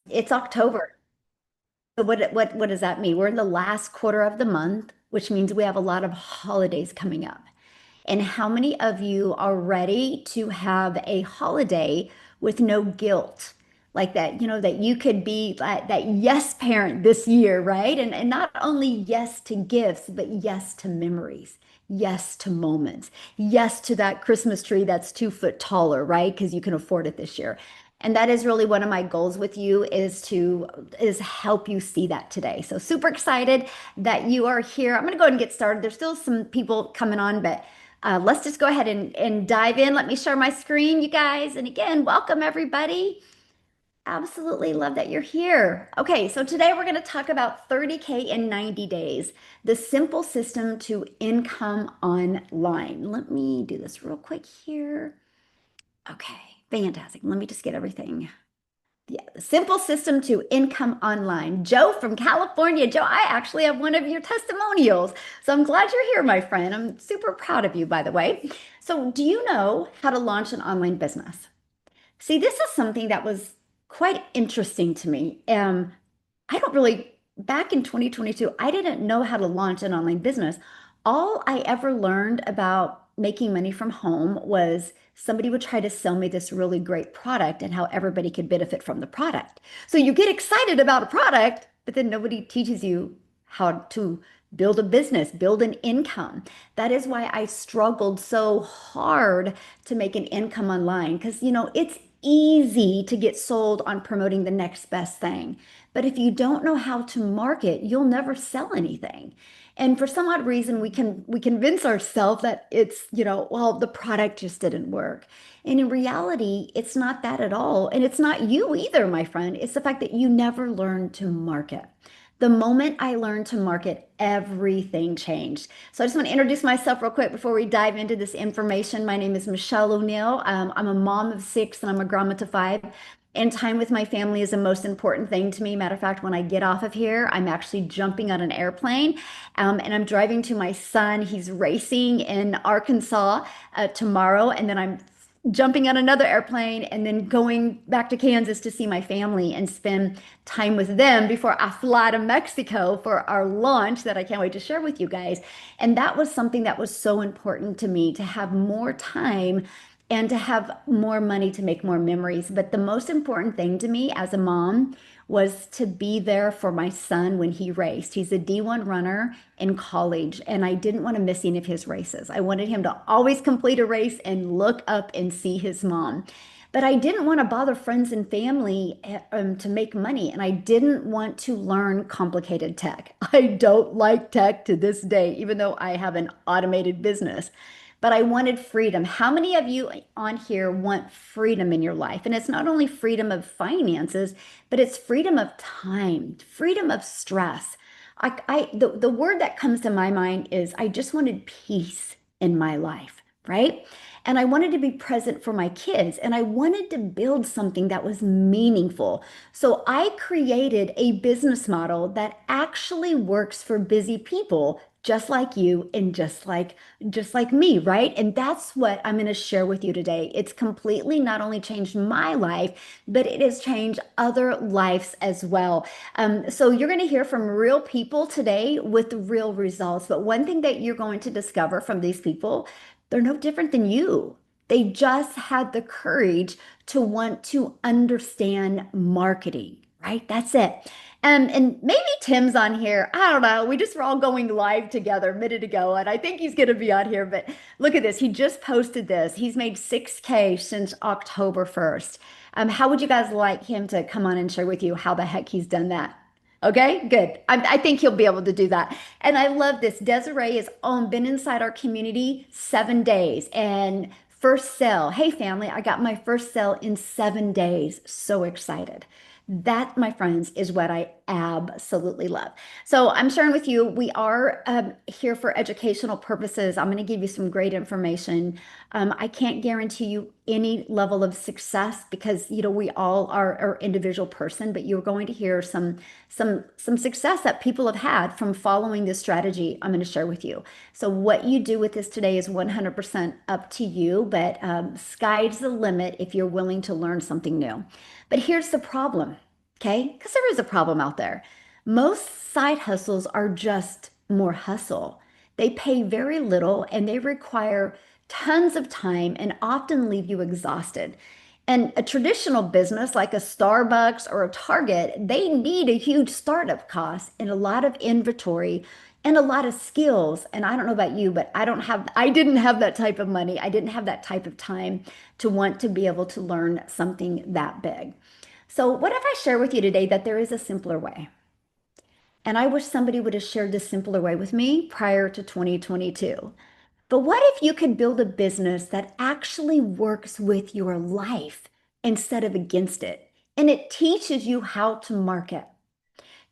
It's October. So what does that mean? We're in the last quarter of the month, which means we have a lot of holidays coming up. And how many of you are ready to have a holiday with no guilt? Like that, that you could be that yes parent this year, right? And not only yes to gifts, but yes to memories, yes to moments, yes to that Christmas tree that's 2 foot taller, right? Because you can afford it this year. And that is really one of my goals with you is help you see that today. So super excited that you are here. I'm gonna go ahead and get started. There's still some people coming on, but let's just go ahead and dive in. Let me share my screen, you guys. And again, welcome everybody. Absolutely love that you're here. Okay, so today we're going to talk about 30K in 90 days, the simple system to income online. Let me do this real quick here. Okay, fantastic. Let me just get everything. Yeah, the simple system to income online. Joe from California. Joe, I actually have one of your testimonials. So I'm glad you're here, my friend. I'm super proud of you, by the way. So, do you know how to launch an online business? See, this is something that was quite interesting to me. Back in 2022, I didn't know how to launch an online business. All I ever learned about making money from home was somebody would try to sell me this really great product and how everybody could benefit from the product. So you get excited about a product, but then nobody teaches you how to build a business, build an income. That is why I struggled so hard to make an income online because, it's easy to get sold on promoting the next best thing. But if you don't know how to market, you'll never sell anything. And for some odd reason, we convince ourselves that it's, well, the product just didn't work. And in reality, it's not that at all. And it's not you either, my friend. It's the fact that you never learned to market. The moment I learned to market, everything changed. So I just want to introduce myself real quick before we dive into this information. My name is Michelle O'Neill. I'm a mom of 6 and I'm a grandma to 5. And time with my family is the most important thing to me. Matter of fact, when I get off of here, I'm actually jumping on an airplane and I'm driving to my son. He's racing in Arkansas tomorrow. And then I'm jumping on another airplane and then going back to Kansas to see my family and spend time with them before I fly to Mexico for our launch that I can't wait to share with you guys. And that was something that was so important to me to have more time and to have more money to make more memories. But the most important thing to me as a mom was to be there for my son when he raced. He's a D1 runner in college, and I didn't want to miss any of his races. I wanted him to always complete a race and look up and see his mom. But I didn't want to bother friends and family to make money, and I didn't want to learn complicated tech. I don't like tech to this day, even though I have an automated business. But I wanted freedom. How many of you on here want freedom in your life? And it's not only freedom of finances, but it's freedom of time, freedom of stress. The word that comes to my mind is I just wanted peace in my life, right? And I wanted to be present for my kids and I wanted to build something that was meaningful. So I created a business model that actually works for busy people just like you and just like me, right? And that's what I'm going to share with you today. It's completely not only changed my life, but it has changed other lives as well. So you're going to hear from real people today with real results. But one thing that you're going to discover from these people, they're no different than you. They just had the courage to want to understand marketing, right? That's it. And maybe Tim's on here. I don't know. We just were all going live together a minute ago, and I think he's going to be on here. But look at this. He just posted this. He's made 6K since October 1st. How would you guys like him to come on and share with you how the heck he's done that? Okay, good. I think he'll be able to do that. And I love this. Desiree has been inside our community 7 days and first sale. Hey, family, I got my first sale in 7 days. So excited. That, my friends, is what I absolutely love. So I'm sharing with you, we are here for educational purposes. I'm going to give you some great information. I can't guarantee you any level of success because we all are individual person, but you're going to hear some success that people have had from following this strategy I'm going to share with you. So what you do with this today is 100% up to you, but sky's the limit if you're willing to learn something new. But here's the problem. Okay? Because there is a problem out there. Most side hustles are just more hustle. They pay very little and they require tons of time and often leave you exhausted. And a traditional business like a Starbucks or a Target, they need a huge startup cost and a lot of inventory and a lot of skills. And I don't know about you, but I didn't have that type of money. I didn't have that type of time to want to be able to learn something that big. So, what if I share with you today that there is a simpler way? And I wish somebody would have shared this simpler way with me prior to 2022. But what if you could build a business that actually works with your life instead of against it? And it teaches you how to market.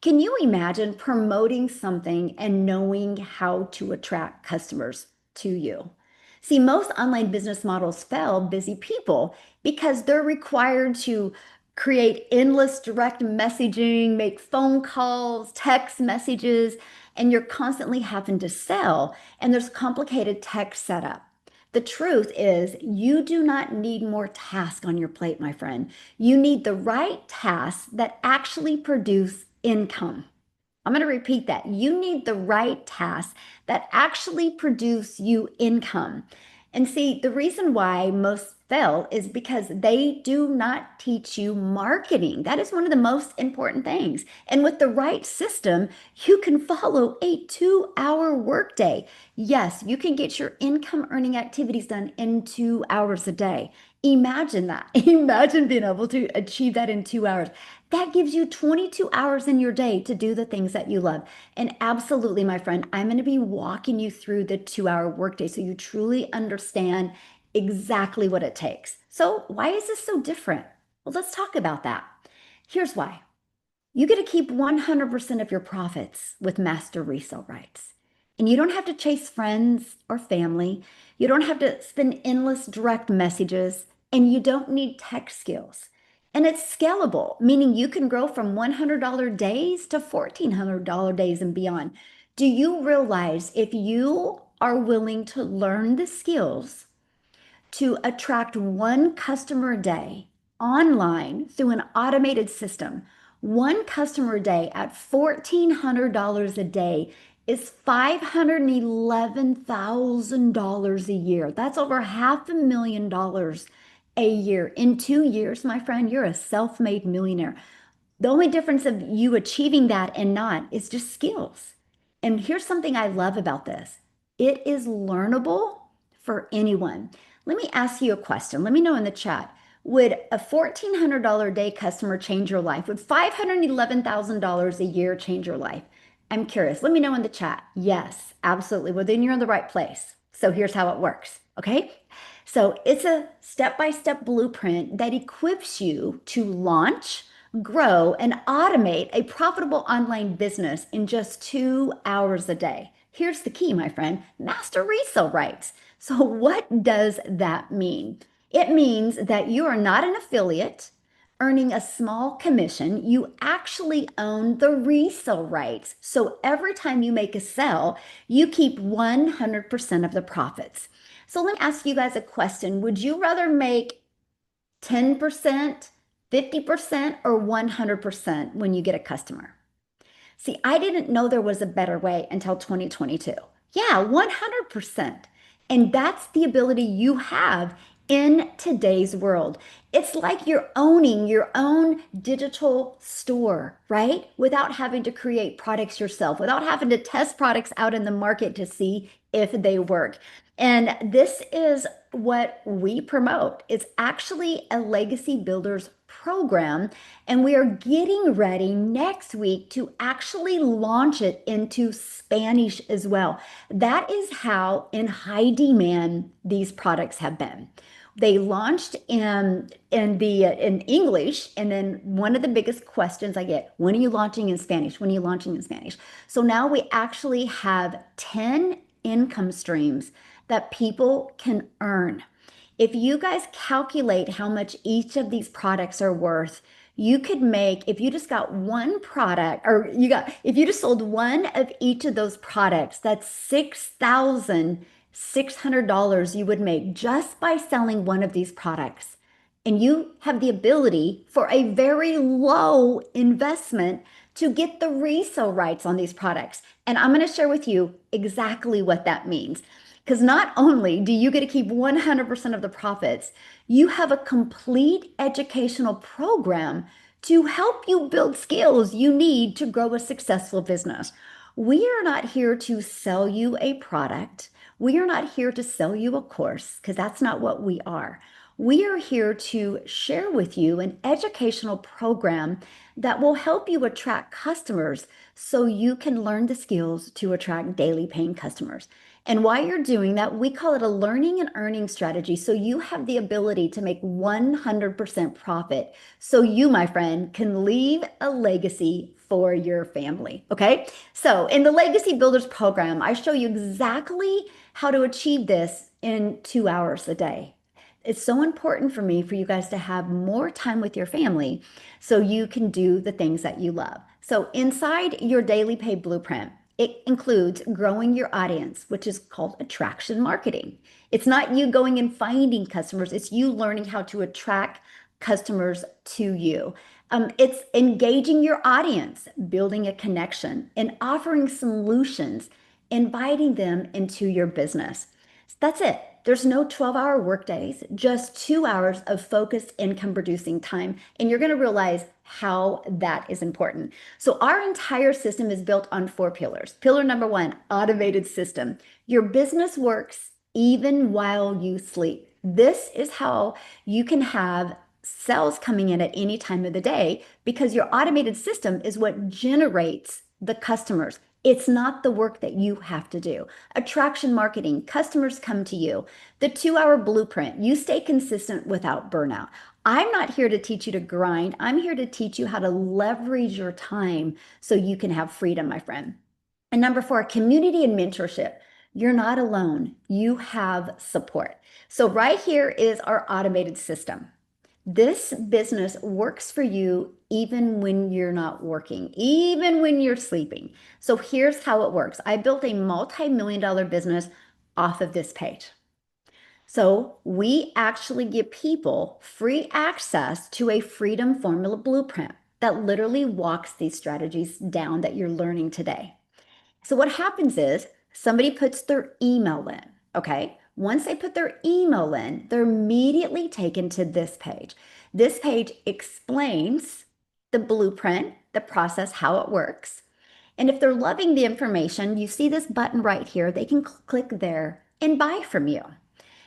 Can you imagine promoting something and knowing how to attract customers to you? See, most online business models fail busy people because they're required to create endless direct messaging, make phone calls, text messages, and you're constantly having to sell, and there's complicated tech setup. The truth is, you do not need more tasks on your plate, my friend. You need the right tasks that actually produce income. I'm going to repeat that. You need the right tasks that actually produce you income. And see, the reason why most fail is because they do not teach you marketing. That is one of the most important things. And with the right system, you can follow a 2 hour workday. Yes, you can get your income earning activities done in 2 hours a day. Imagine that. Imagine being able to achieve that in 2 hours. That gives you 22 hours in your day to do the things that you love. And absolutely, my friend, I'm going to be walking you through the 2 hour workday so you truly understand exactly what it takes. So, why is this so different? Well, let's talk about that. Here's why. You get to keep 100% of your profits with master resale rights. And you don't have to chase friends or family. You don't have to spend endless direct messages, and you don't need tech skills. And it's scalable, meaning you can grow from $100 days to $1,400 days and beyond. Do you realize if you are willing to learn the skills to attract one customer a day online through an automated system, one customer a day at $1,400 a day is $511,000 a year. That's over $500,000 a year. In 2 years, my friend, you're a self-made millionaire. The only difference of you achieving that and not is just skills. And here's something I love about this. It is learnable for anyone. Let me ask you a question. Let me know in the chat. Would a $1,400 a day customer change your life? Would $511,000 a year change your life? I'm curious. Let me know in the chat. Yes, absolutely. Well, then you're in the right place. So here's how it works. Okay. So it's a step-by-step blueprint that equips you to launch, grow, and automate a profitable online business in just 2 hours a day. Here's the key, my friend, master resale rights. So what does that mean? It means that you are not an affiliate earning a small commission. You actually own the resale rights. So every time you make a sale, you keep 100% of the profits. So let me ask you guys a question. Would you rather make 10%, 50%, or 100% when you get a customer? See, I didn't know there was a better way until 2022. Yeah, 100%. And that's the ability you have in today's world. It's like you're owning your own digital store, right? Without having to create products yourself, without having to test products out in the market to see if they work. And this is what we promote. It's actually a legacy builders program, and we are getting ready next week to actually launch it into Spanish as well. That is how in high demand these products have been. They launched in English, and then one of the biggest questions I get, when are you launching in Spanish? When are you launching in Spanish? So now we actually have 10 income streams that people can earn. If you guys calculate how much each of these products are worth, you could make, if you just got one product, or if you just sold one of each of those products, that's $6,600 you would make just by selling one of these products. And you have the ability for a very low investment to get the resale rights on these products. And I'm going to share with you exactly what that means. Because not only do you get to keep 100% of the profits, you have a complete educational program to help you build skills you need to grow a successful business. We are not here to sell you a product. We are not here to sell you a course because that's not what we are. We are here to share with you an educational program that will help you attract customers so you can learn the skills to attract daily paying customers. And while you're doing that, we call it a learning and earning strategy. So you have the ability to make 100% profit. So you, my friend, can leave a legacy for your family. Okay. So in the Legacy Builders program, I show you exactly how to achieve this in 2 hours a day. It's so important for me for you guys to have more time with your family so you can do the things that you love. So inside your daily pay blueprint, it includes growing your audience, which is called attraction marketing. It's not you going and finding customers, it's you learning how to attract customers to you. It's engaging your audience, building a connection, and offering solutions, inviting them into your business. That's it. There's no 12-hour workdays, just 2 hours of focused income producing time. And you're going to realize how that is important. So our entire system is built on 4 pillars. Pillar number 1, automated system. Your business works even while you sleep. This is how you can have sales coming in at any time of the day because your automated system is what generates the customers. It's not the work that you have to do. Attraction marketing, customers come to you. The 2-hour blueprint, you stay consistent without burnout. I'm not here to teach you to grind. I'm here to teach you how to leverage your time so you can have freedom, my friend. And number 4, community and mentorship. You're not alone. You have support. So right here is our automated system. This business works for you even when you're not working, even when you're sleeping. So here's how it works. I built a multi-million-dollar business off of this page. So we actually give people free access to a Freedom Formula blueprint that literally walks these strategies down that you're learning today. So what happens is somebody puts their email in, okay? Once they put their email in, they're immediately taken to this page. This page explains the blueprint, the process, how it works. And if they're loving the information, you see this button right here, they can click there and buy from you.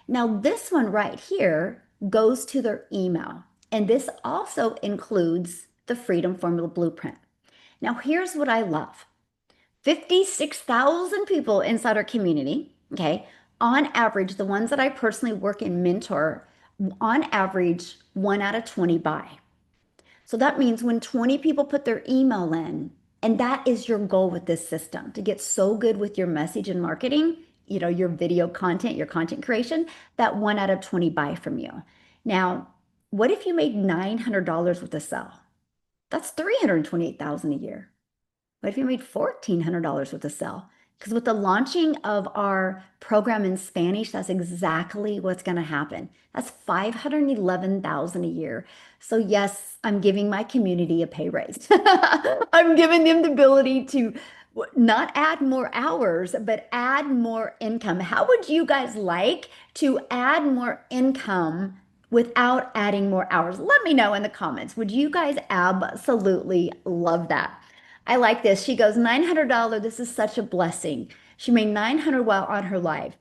Now, this one right here goes to their email. And this also includes the Freedom Formula Blueprint. Now, here's what I love. 56,000 people inside our community, okay? On average, the ones that I personally work and mentor, on average, 1 out of 20 buy. So that means when 20 people put their email in, and that is your goal with this system, to get so good with your message and marketing, your video content, your content creation, that 1 out of 20 buy from you. Now, what if you made $900 with a sell? That's 328,000 a year. What if you made $1,400 with a sell? Because with the launching of our program in Spanish, that's exactly what's going to happen. That's 511,000 a year. So yes, I'm giving my community a pay raise. I'm giving them the ability to not add more hours, but add more income. How would you guys like to add more income without adding more hours? Let me know in the comments. Would you guys absolutely love that? I like this. She goes, $900. This is such a blessing. She made 900 while on her live.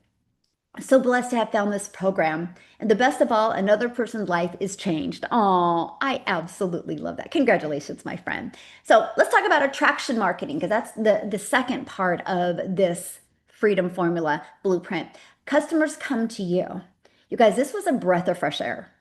So blessed to have found this program. And the best of all, another person's life is changed. Oh, I absolutely love that. Congratulations, my friend. So let's talk about attraction marketing because that's the second part of this Freedom Formula blueprint. Customers come to you. You guys, this was a breath of fresh air.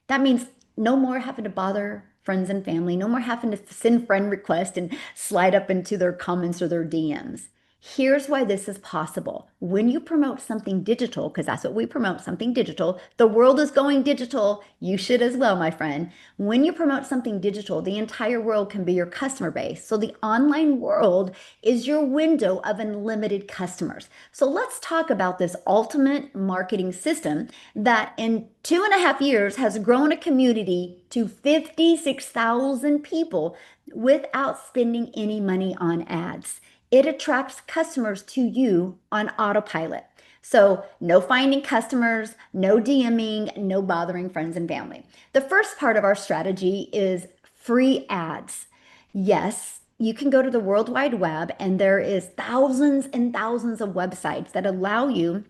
That means no more having to bother friends and family, no more having to send friend requests and slide up into their comments or their DMs. Here's why this is possible. When you promote something digital, because that's what we promote, something digital, the world is going digital. You should as well, my friend. When you promote something digital, the entire world can be your customer base. So the online world is your window of unlimited customers. So let's talk about this ultimate marketing system that in 2.5 years has grown a community to 56,000 people without spending any money on ads. It attracts customers to you on autopilot. So, no finding customers, no DMing, no bothering friends and family. The first part of our strategy is free ads. Yes, you can go to the World Wide Web and there is thousands and thousands of websites that allow you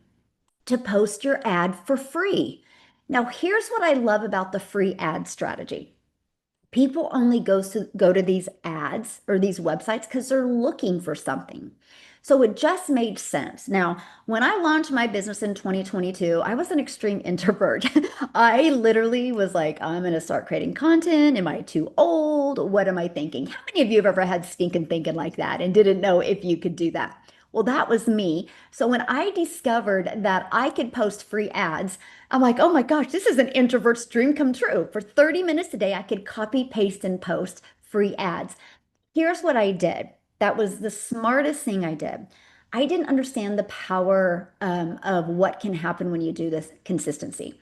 to post your ad for free. Now, here's what I love about the free ad strategy. People only go to these ads or these websites because they're looking for something. So it just made sense. Now, when I launched my business in 2022, I was an extreme introvert. I literally was like, I'm going to start creating content. Am I too old? What am I thinking? How many of you have ever had stinking thinking like that and didn't know if you could do that? Well, that was me. So when I discovered that I could post free ads, I'm like, oh my gosh, this is an introvert's dream come true. For 30 minutes a day, I could copy, paste, and post free ads. Here's what I did. That was the smartest thing I did. I didn't understand the power of what can happen when you do this consistency.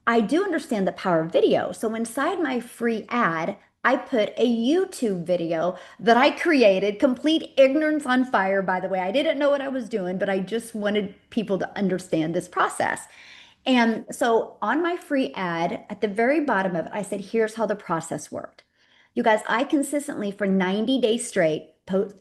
I do understand the power of video. So inside my free ad, I put a YouTube video that I created, complete ignorance on fire, by the way. I didn't know what I was doing, but I just wanted people to understand this process. And so on my free ad, at the very bottom of it, I said, here's how the process worked. You guys, I consistently for 90 days straight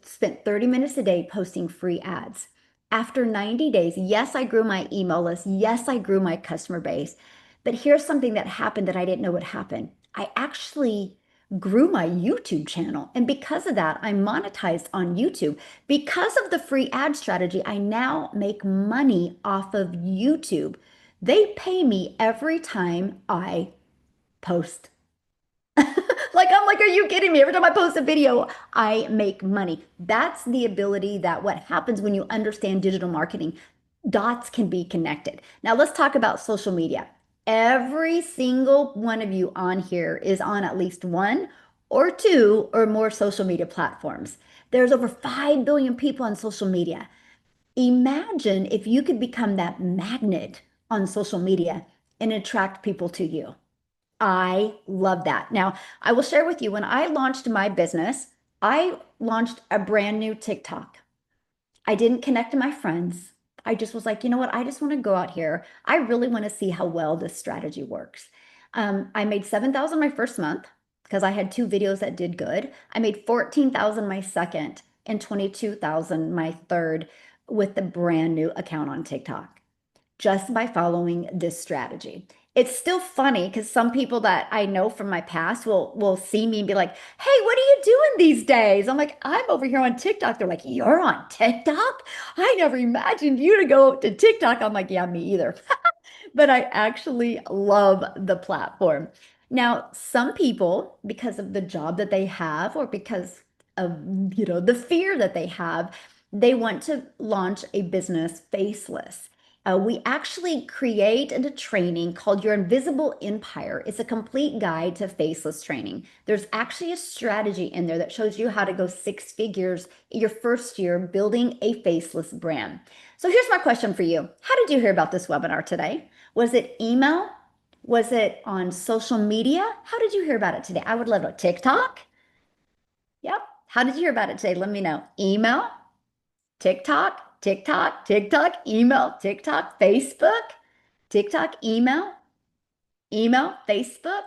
spent 30 minutes a day posting free ads. After 90 days, yes, I grew my email list. Yes, I grew my customer base. But here's something that happened that I didn't know would happen. I actually grew my YouTube channel. And because of that, I monetized on YouTube. Because of the free ad strategy, I now make money off of YouTube. They pay me every time I post. Like, I'm like, are you kidding me? Every time I post a video, I make money. That's the ability that what happens when you understand digital marketing. Dots can be connected. Now, let's talk about social media. Every single one of you on here is on at least one or two or more social media platforms. There's over 5 billion people on social media. Imagine if you could become that magnet on social media and attract people to you. I love that. Now, I will share with you when I launched my business, I launched a brand new TikTok. I didn't connect to my friends. I just was like, you know what? I just want to go out here. I really want to see how well this strategy works. I made 7,000 my first month because I had two videos that did good. I made 14,000 my second and 22,000 my third with the brand new account on TikTok just by following this strategy. It's still funny because some people that I know from my past will see me and be like, "Hey, what are you doing these days?" I'm like, "I'm over here on TikTok." They're like, "You're on TikTok? I never imagined you to go to TikTok." I'm like, "Yeah, me either." But I actually love the platform. Now, some people, because of the job that they have or because of, the fear that they have, they want to launch a business faceless. We actually created a training called Your Invisible Empire. It's a complete guide to faceless training. There's actually a strategy in there that shows you how to go 6 figures your first year building a faceless brand. So here's my question for you. How did you hear about this webinar today? Was it email? Was it on social media? How did you hear about it today? I would love to. TikTok? Yep. How did you hear about it today? Let me know. Email, TikTok, TikTok, TikTok, email, TikTok, Facebook, TikTok, email, Facebook.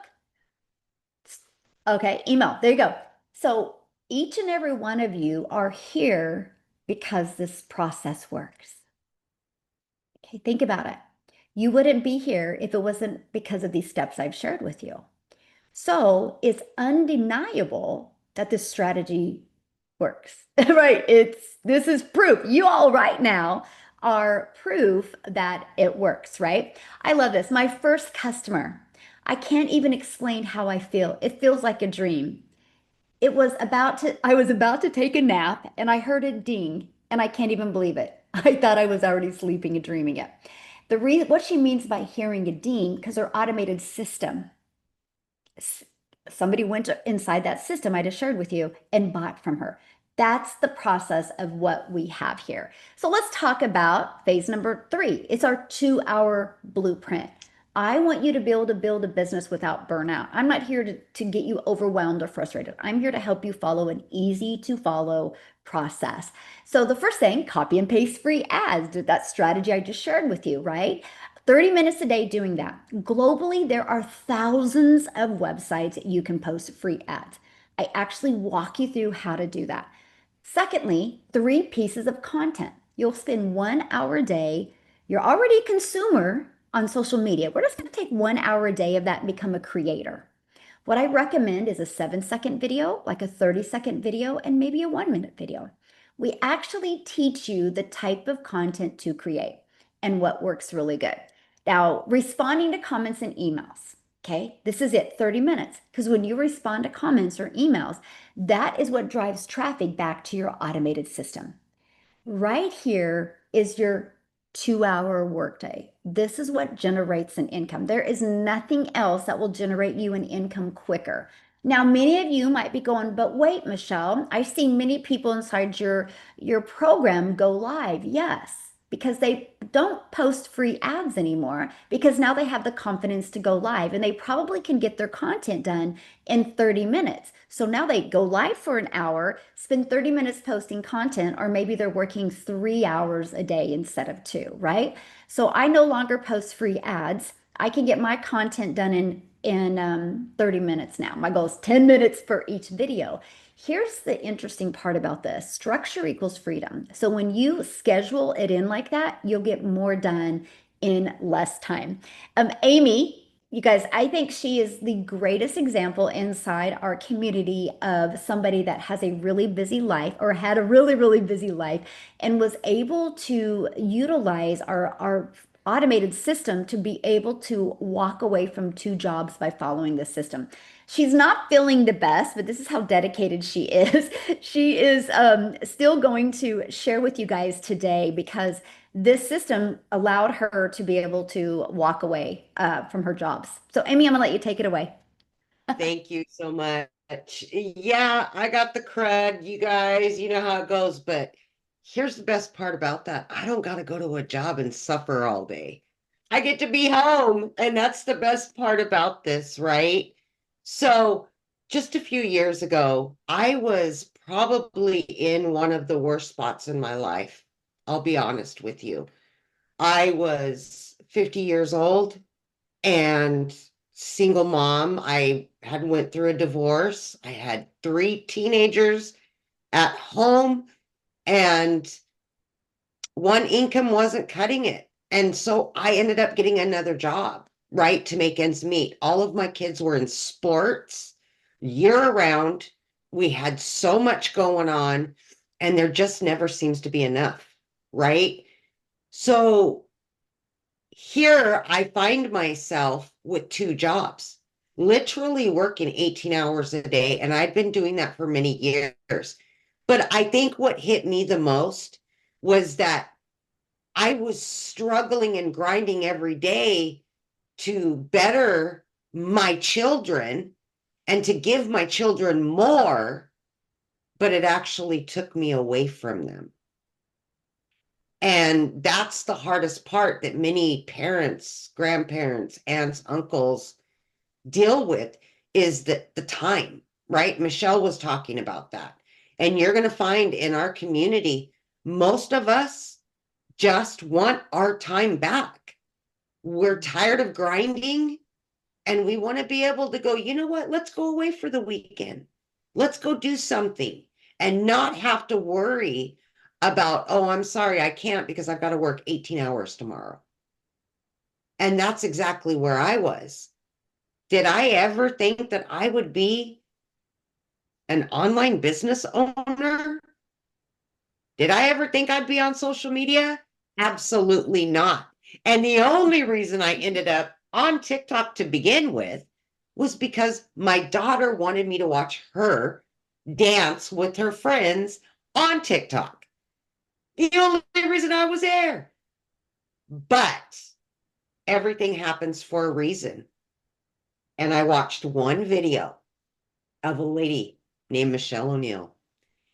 Okay, email. There you go. So each and every one of you are here because this process works. Okay, think about it. You wouldn't be here if it wasn't because of these steps I've shared with you. So it's undeniable that this strategy works, right? This is proof. You all right now are proof that it works, right? I love this. My first customer, I can't even explain how I feel. It feels like a dream. I was about to take a nap and I heard a ding And I can't even believe it. I thought I was already sleeping and dreaming it. What she means by hearing a ding, because her automated system, s- somebody went inside that system I just shared with you and bought from her. That's the process of what we have here. So let's talk about phase number three. It's our 2 hour blueprint. I want you to be able to build a business without burnout. I'm not here to get you overwhelmed or frustrated. I'm here to help you follow an easy to follow process. So the first thing, copy and paste free ads, that strategy I just shared with you, right? 30 minutes a day doing that. Globally, there are thousands of websites you can post free ads. I actually walk you through how to do that. Secondly, 3 pieces of content. You'll spend 1 hour a day. You're already a consumer on social media. We're just going to take 1 hour a day of that and become a creator. What I recommend is a 7-second video, like a 30-second video, and maybe a 1 minute video. We actually teach you the type of content to create and what works really good. Now, responding to comments and emails. Okay, this is it, 30 minutes. Because when you respond to comments or emails, that is what drives traffic back to your automated system. Right here is your 2 hour workday. This is what generates an income. There is nothing else that will generate you an income quicker. Now, many of you might be going, but wait, Michelle, I've seen many people inside your program go live. Yes, because they don't post free ads anymore because now they have the confidence to go live and they probably can get their content done in 30 minutes. So now they go live for an hour, spend 30 minutes posting content, or maybe they're working 3 hours a day instead of two, right? So I no longer post free ads. I can get my content done in 30 minutes now. My goal is 10 minutes for each video. Here's the interesting part about this. Structure equals freedom. So when you schedule it in like that, you'll get more done in less time. Amy, you guys, I think she is the greatest example inside our community of somebody that has a really busy life or had a really, really busy life and was able to utilize our automated system to be able to walk away from 2 jobs by following the system. She's not feeling the best, but this is how dedicated she is. She is still going to share with you guys today because this system allowed her to be able to walk away from her jobs. So, Amy, I'm gonna let you take it away. Thank you so much. Yeah, I got the crud, you guys, you know how it goes, but here's the best part about that. I don't got to go to a job and suffer all day. I get to be home, and that's the best part about this, right? So, just a few years ago, I was probably in one of the worst spots in my life. I'll be honest with you. I was 50 years old and single mom. I had went through a divorce. I had 3 teenagers at home, and one income wasn't cutting it. And so I ended up getting another job, right, to make ends meet. All of my kids were in sports year round. We had so much going on, and there just never seems to be enough, right? So here I find myself with 2 jobs, literally working 18 hours a day. And I'd been doing that for many years. But I think what hit me the most was that I was struggling and grinding every day to better my children and to give my children more, but it actually took me away from them. And that's the hardest part that many parents, grandparents, aunts, uncles deal with is that the time, right? Michelle was talking about that. And you're going to find in our community, most of us just want our time back. We're tired of grinding and we want to be able to go, you know what? Let's go away for the weekend. Let's go do something and not have to worry about, oh, I'm sorry, I can't because I've got to work 18 hours tomorrow. And that's exactly where I was. Did I ever think that I would be an online business owner? Did I ever think I'd be on social media? Absolutely not. And the only reason I ended up on TikTok to begin with was because my daughter wanted me to watch her dance with her friends on TikTok. The only reason I was there. But everything happens for a reason. And I watched one video of a lady named Michelle O'Neill,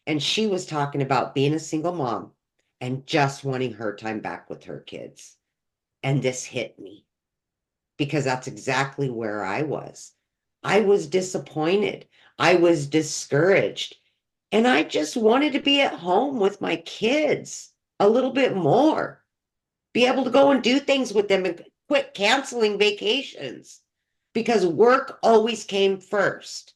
and she was talking about being a single mom and just wanting her time back with her kids. And this hit me because that's exactly where I was. I was disappointed. I was discouraged. And I just wanted to be at home with my kids a little bit more, be able to go and do things with them and quit canceling vacations because work always came first.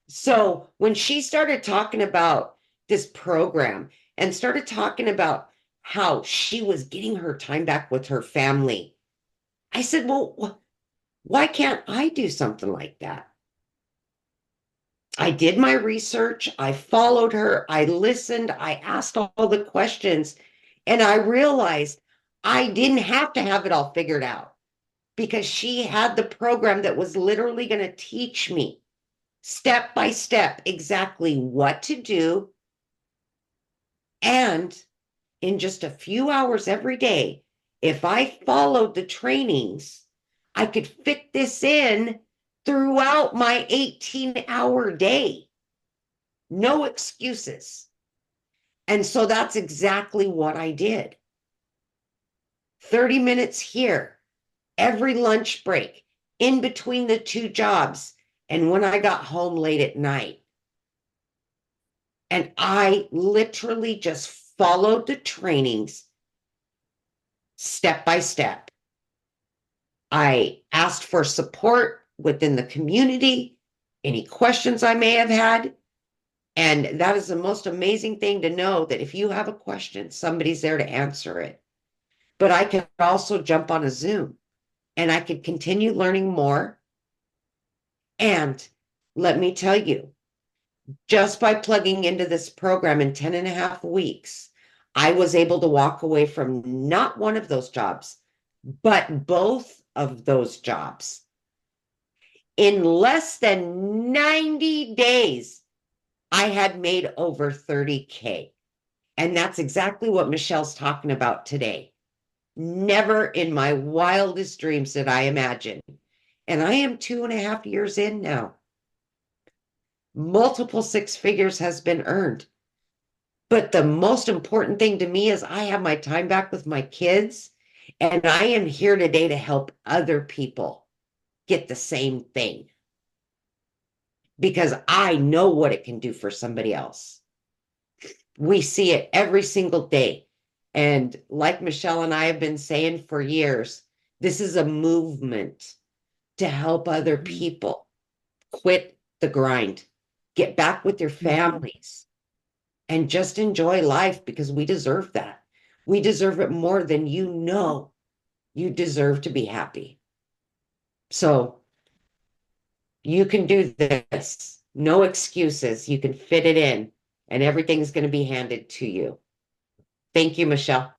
So when she started talking about this program and started talking about how she was getting her time back with her family, I said, well, why can't I do something like that? I did my research, I followed her, I listened, I asked all the questions, and I realized I didn't have to have it all figured out because she had the program that was literally going to teach me step by step exactly what to do. And in just a few hours every day, if I followed the trainings, I could fit this in throughout my 18-hour day. No excuses. And so that's exactly what I did. 30 minutes here, every lunch break, in between the two jobs, and when I got home late at night. And I literally just followed the trainings step by step. I asked for support within the community, any questions I may have had. And that is the most amazing thing to know that if you have a question, somebody's there to answer it. But I could also jump on a Zoom and I could continue learning more. And let me tell you, just by plugging into this program in 10 and a half weeks, I was able to walk away from not one of those jobs, but both of those jobs. In less than 90 days, I had made over 30K. And that's exactly what Michelle's talking about today. Never in my wildest dreams did I imagine. And I am 2.5 years in now. Multiple six figures has been earned. But the most important thing to me is I have my time back with my kids, and I am here today to help other people get the same thing because I know what it can do for somebody else. We see it every single day. And like Michelle and I have been saying for years, this is a movement to help other people quit the grind, get back with their families, and just enjoy life because we deserve that. We deserve it more than you know. You deserve to be happy. So you can do this. No excuses. You can fit it in, and everything's going to be handed to you. Thank you, Michelle.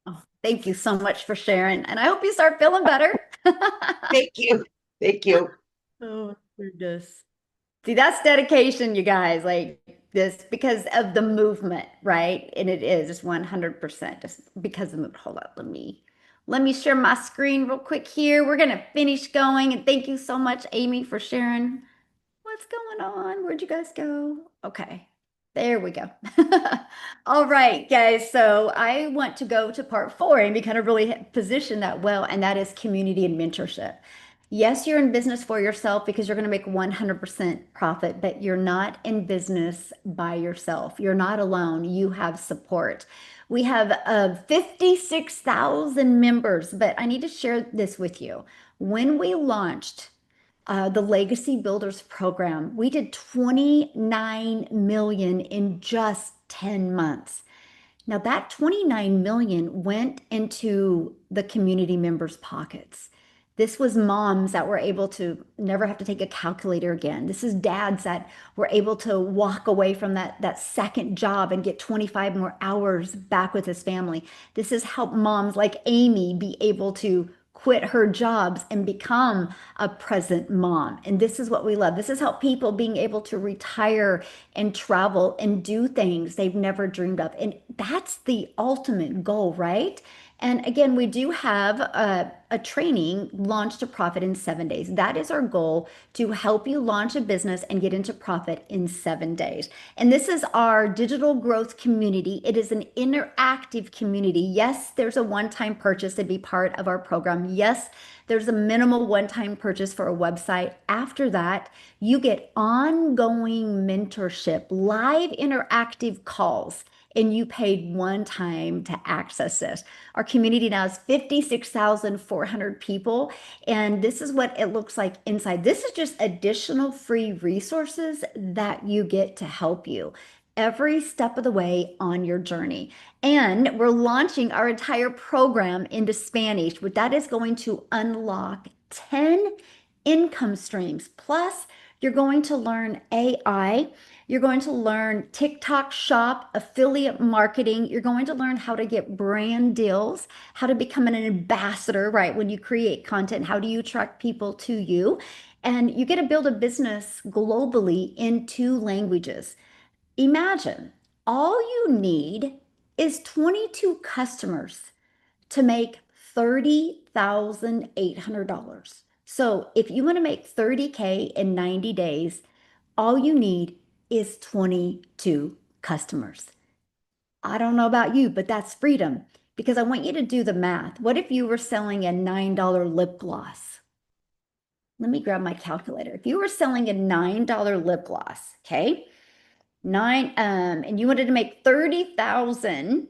Oh, thank you so much for sharing. And I hope you start feeling better. Thank you. Thank you. Oh, goodness. See, that's dedication, you guys, like this because of the movement, right? And it is just 100% just because of the movement. Hold up, let me share my screen real quick here. We're gonna finish going, and thank you so much, Amy, for sharing. What's going on? Where'd you guys go? Okay, there we go. All right, guys. So I want to go to part four and we kind of really position that well, and that is community and mentorship. Yes, you're in business for yourself because you're going to make 100% profit, but you're not in business by yourself. You're not alone. You have support. We have 56,000 members, but I need to share this with you. When we launched the Legacy Builders program, we did 29 million in just 10 months. Now that 29 million went into the community members' pockets. This was moms that were able to never have to take a calculator again. This is dads that were able to walk away from that second job and get 25 more hours back with his family. This has helped moms like Amy be able to quit her jobs and become a present mom. And this is what we love. This is how people being able to retire and travel and do things they've never dreamed of. And that's the ultimate goal, right? And again, we do have a training, Launch to Profit in 7 days. That is our goal, to help you launch a business and get into profit in 7 days. And this is our digital growth community. It is an interactive community. Yes, there's a one-time purchase to be part of our program. Yes, there's a minimal one-time purchase for a website. After that, you get ongoing mentorship, live interactive calls, and you paid one time to access this. Our community now is 56,400 people, and this is what it looks like inside. This is just additional free resources that you get to help you every step of the way on your journey. And we're launching our entire program into Spanish, but that is going to unlock 10 income streams. Plus, you're going to learn AI. You're going to learn TikTok shop, affiliate marketing. You're going to learn how to get brand deals, how to become an ambassador, right? When you create content, how do you attract people to you? And you get to build a business globally in 2 languages. Imagine all you need is 22 customers to make $30,800. So if you want to make 30K in 90 days, all you need is 22 customers. I don't know about you, but that's freedom, because I want you to do the math. What if you were selling a $9 lip gloss? Let me grab my calculator. If you were selling a $9 lip gloss, okay? And you wanted to make 30,000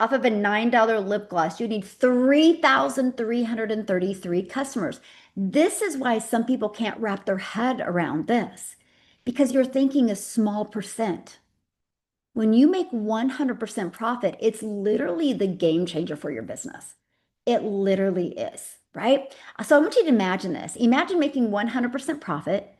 off of a $9 lip gloss, you need 3,333 customers. This is why some people can't wrap their head around this, because you're thinking a small percent. When you make 100% profit, it's literally the game changer for your business. It literally is, right? So I want you to imagine this. Imagine making 100% profit.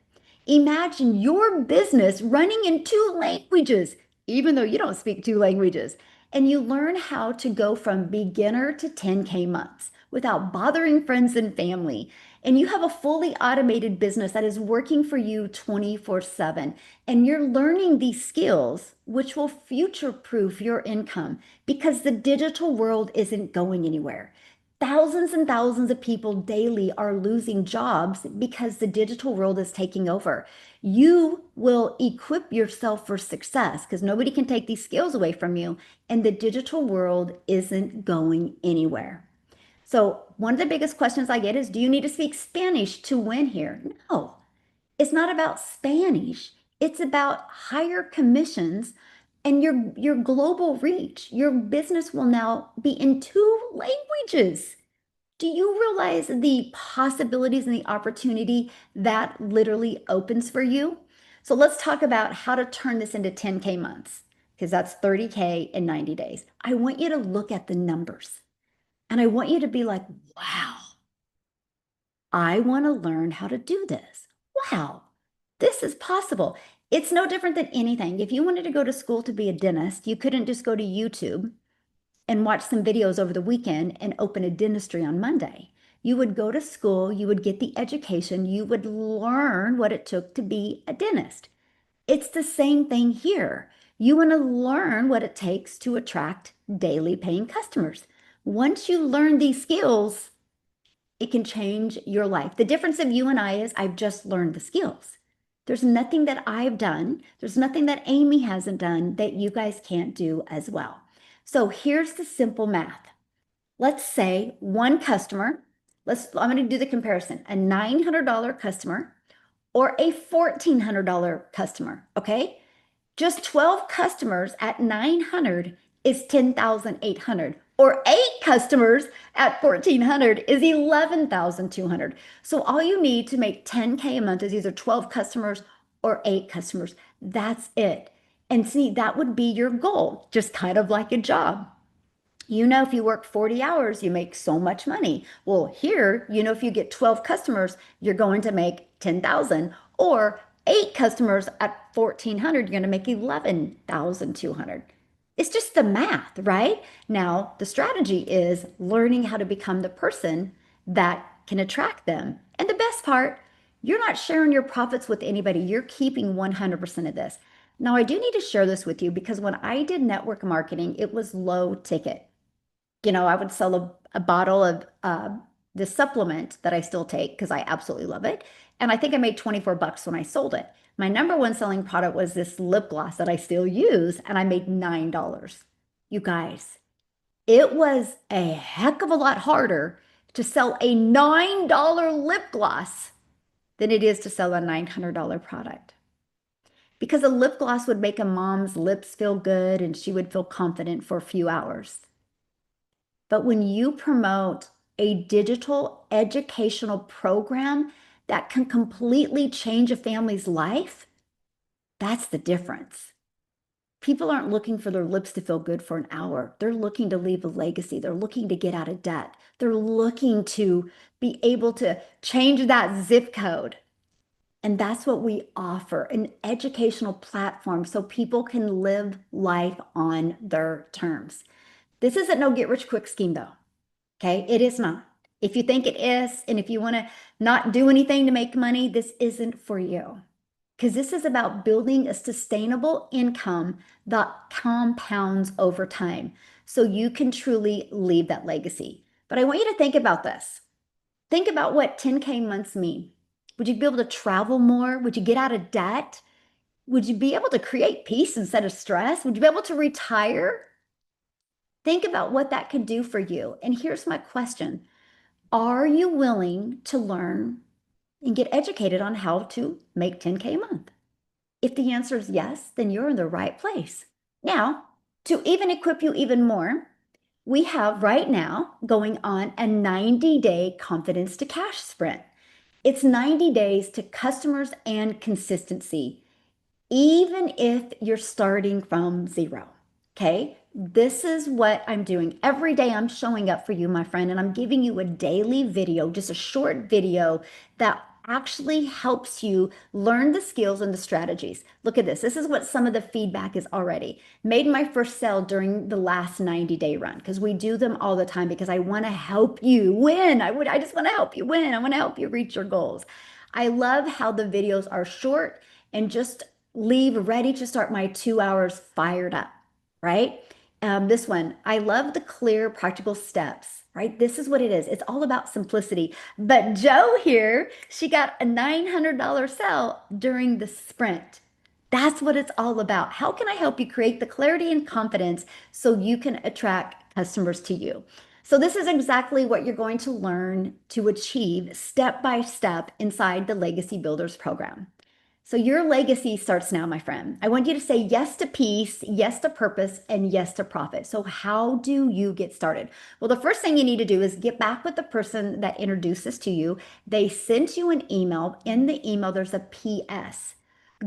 Imagine your business running in 2 languages, even though you don't speak 2 languages. And you learn how to go from beginner to 10K months without bothering friends and family. And you have a fully automated business that is working for you 24/7. And you're learning these skills, which will future-proof your income, because the digital world isn't going anywhere. Thousands and thousands of people daily are losing jobs because the digital world is taking over. You will equip yourself for success because nobody can take these skills away from you, and the digital world isn't going anywhere. So, one of the biggest questions I get is, do you need to speak Spanish to win here? No, it's not about Spanish. It's about higher commissions and your global reach. Your business will now be in 2 languages. Do you realize the possibilities and the opportunity that literally opens for you? So let's talk about how to turn this into 10K months, because that's 30K in 90 days. I want you to look at the numbers and I want you to be like, wow, I want to learn how to do this. Wow, this is possible. It's no different than anything. If you wanted to go to school to be a dentist, you couldn't just go to YouTube and watch some videos over the weekend and open a dentistry on Monday. You would go to school, you would get the education, you would learn what it took to be a dentist. It's the same thing here. You want to learn what it takes to attract daily paying customers. Once you learn these skills, it can change your life. The difference of you and I is I've just learned the skills. There's nothing that I've done, there's nothing that Amy hasn't done that you guys can't do as well. So here's the simple math. Let's say one customer, I'm going to do the comparison, a $900 customer or a $1,400 customer, okay? Just 12 customers at 900 is 10,800, or 8 customers at 1,400 is 11,200. So all you need to make 10K a month is either 12 customers or 8 customers. That's it. And see, that would be your goal, just kind of like a job. If you work 40 hours, you make so much money. Well, here, if you get 12 customers, you're going to make 10,000, or 8 customers at 1,400, you're going to make 11,200. It's just the math, right? Now, the strategy is learning how to become the person that can attract them. And the best part, you're not sharing your profits with anybody. You're keeping 100% of this. Now, I do need to share this with you because when I did network marketing, it was low ticket. I would sell a bottle of the supplement that I still take because I absolutely love it. And I think I made 24 bucks when I sold it. My number one selling product was this lip gloss that I still use, and I made $9. You guys, it was a heck of a lot harder to sell a $9 lip gloss than it is to sell a $900 product. Because a lip gloss would make a mom's lips feel good and she would feel confident for a few hours. But when you promote a digital educational program that can completely change a family's life, that's the difference. People aren't looking for their lips to feel good for an hour. They're looking to leave a legacy. They're looking to get out of debt. They're looking to be able to change that zip code. And that's what we offer, an educational platform so people can live life on their terms. This isn't no get rich quick scheme though. Okay, it is not. If you think it is, and if you want to not do anything to make money, this isn't for you. Because this is about building a sustainable income that compounds over time so you can truly leave that legacy. But I want you to think about this. Think about what 10K months mean. Would you be able to travel more? Would you get out of debt? Would you be able to create peace instead of stress? Would you be able to retire? Think about what that could do for you. And here's my question. Are you willing to learn and get educated on how to make 10K a month? If the answer is yes, then you're in the right place. Now, to even equip you even more, we have right now going on a 90-day confidence to cash sprint. It's 90 days to customers and consistency, even if you're starting from zero. Okay. This is what I'm doing. Every day I'm showing up for you, my friend, and I'm giving you a daily video, just a short video that actually helps you learn the skills and the strategies. Look at this. This is what some of the feedback is already. Made my first sale during the last 90-day run because we do them all the time because I want to help you win. I just want to help you win. I want to help you reach your goals. I love how the videos are short and just leave ready to start my 2 hours fired up, right? This one, I love the clear, practical steps, right? This is what it is. It's all about simplicity. But Joe here, she got a $900 sale during the sprint. That's what it's all about. How can I help you create the clarity and confidence so you can attract customers to you? So, this is exactly what you're going to learn to achieve step by step inside the Legacy Builders program. So your legacy starts now, my friend. I want you to say yes to peace, yes to purpose, and yes to profit. So how do you get started? Well, the first thing you need to do is get back with the person that introduced this to you. They sent you an email. In the email, there's a PS.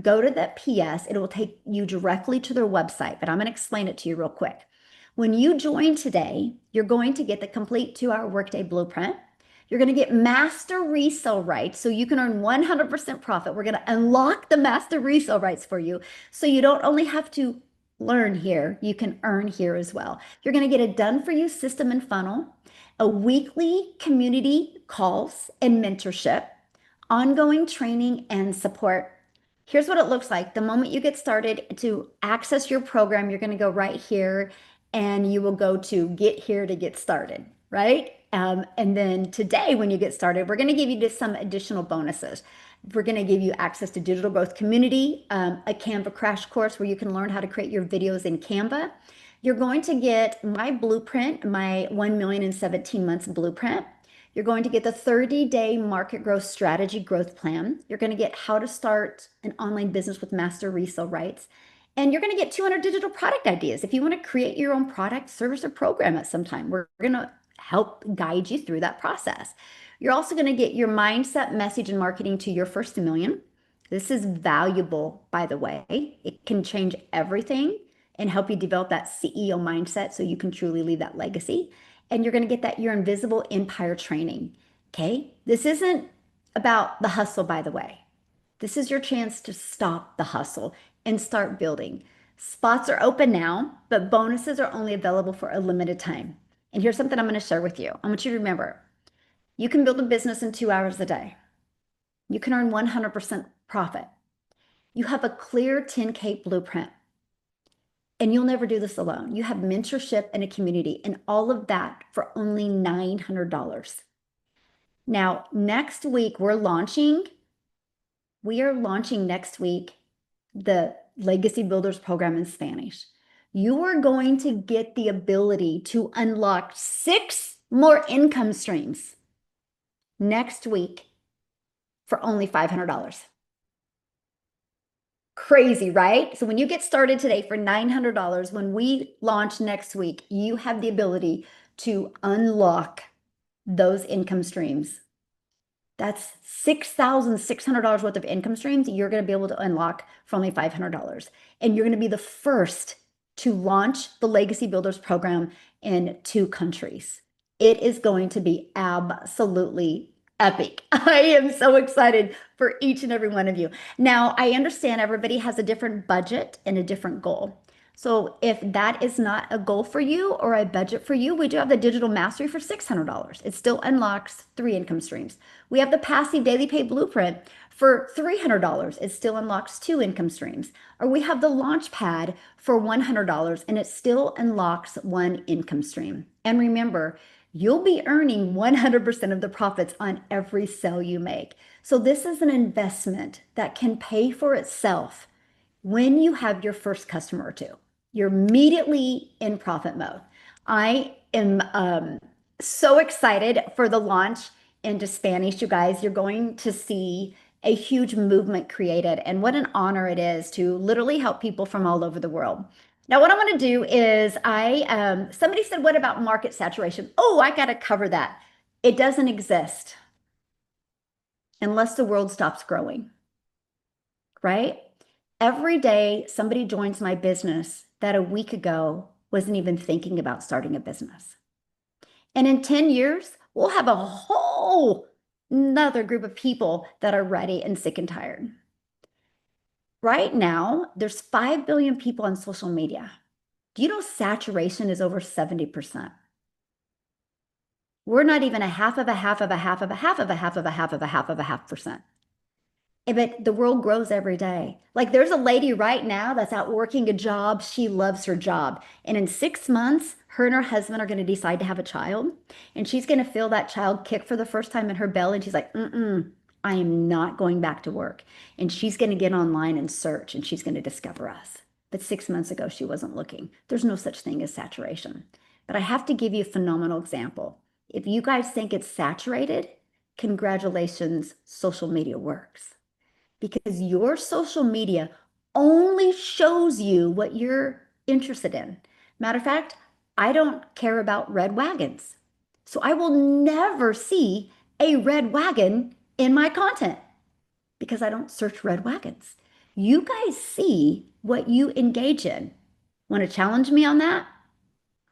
Go to that PS. It will take you directly to their website, but I'm going to explain it to you real quick. When you join today, you're going to get the complete 2 hour workday blueprint. You're going to get master resale rights so you can earn 100% profit. We're going to unlock the master resale rights for you so you don't only have to learn here, you can earn here as well. You're going to get a done for you system and funnel, a weekly community calls and mentorship, ongoing training and support. Here's what it looks like. The moment you get started to access your program, you're going to go right here and you will go to get here to get started, right? And then today, when you get started, we're going to give you just some additional bonuses. We're going to give you access to Digital Growth Community, a Canva crash course where you can learn how to create your videos in Canva. You're going to get my blueprint, my 1 million in 17 months blueprint. You're going to get the 30-day market growth strategy growth plan. You're going to get how to start an online business with master resale rights. And you're going to get 200 digital product ideas. If you want to create your own product, service, or program at some time, we're going to help guide you through that process. You're also going to get your mindset, message, and marketing to your first million. This is valuable, by the way. It can change everything and help you develop that CEO mindset so you can truly leave that legacy. And you're going to get that your invisible empire training. Okay. This isn't about the hustle, by the way. This is your chance to stop the hustle and start building. Spots are open now, but bonuses are only available for a limited time. And here's something I'm going to share with you. I want you to remember You can build a business in 2 hours a day. You can earn 100% profit. You have a clear 10K blueprint. And you'll never do this alone. You have mentorship and a community, and all of that for only $900. Now, next week, we are launching next week the Legacy Builders program in Spanish. You are going to get the ability to unlock 6 more income streams next week for only $500. Crazy, right? So when you get started today for $900, when we launch next week, you have the ability to unlock those income streams. That's $6,600 worth of income streams you're going to be able to unlock for only $500. And you're going to be the first to launch the Legacy Builders program in 2 countries. It is going to be absolutely epic. I am so excited for each and every one of you. Now, I understand everybody has a different budget and a different goal. So if that is not a goal for you or a budget for you, we do have the digital mastery for $600. It still unlocks 3 income streams. We have the passive daily pay blueprint for $300. It still unlocks 2 income streams. Or we have the launch pad for $100 and it still unlocks 1 income stream. And remember, you'll be earning 100% of the profits on every sale you make. So this is an investment that can pay for itself when you have your first customer or 2. You're immediately in profit mode. I am so excited for the launch into Spanish, you guys. You're going to see a huge movement created, and what an honor it is to literally help people from all over the world. Now, what I want to do is somebody said, what about market saturation? Oh, I got to cover that. It doesn't exist unless the world stops growing, right? Every day somebody joins my business that a week ago wasn't even thinking about starting a business. And in 10 years, we'll have a whole another group of people that are ready and sick and tired. Right now, there's 5 billion people on social media. Do you know saturation is over 70%? We're not even a half of a half of a half of a half of a half of a half of a half of a half percent. But the world grows every day. Like there's a lady right now that's out working a job. She loves her job. And in 6 months, her and her husband are going to decide to have a child. And she's going to feel that child kick for the first time in her belly. And she's like, I am not going back to work. And she's going to get online and search and she's going to discover us. But 6 months ago, she wasn't looking. There's no such thing as saturation. But I have to give you a phenomenal example. If you guys think it's saturated, congratulations, social media works. Because your social media only shows you what you're interested in. Matter of fact, I don't care about red wagons. So I will never see a red wagon in my content because I don't search red wagons. You guys see what you engage in. Want to challenge me on that?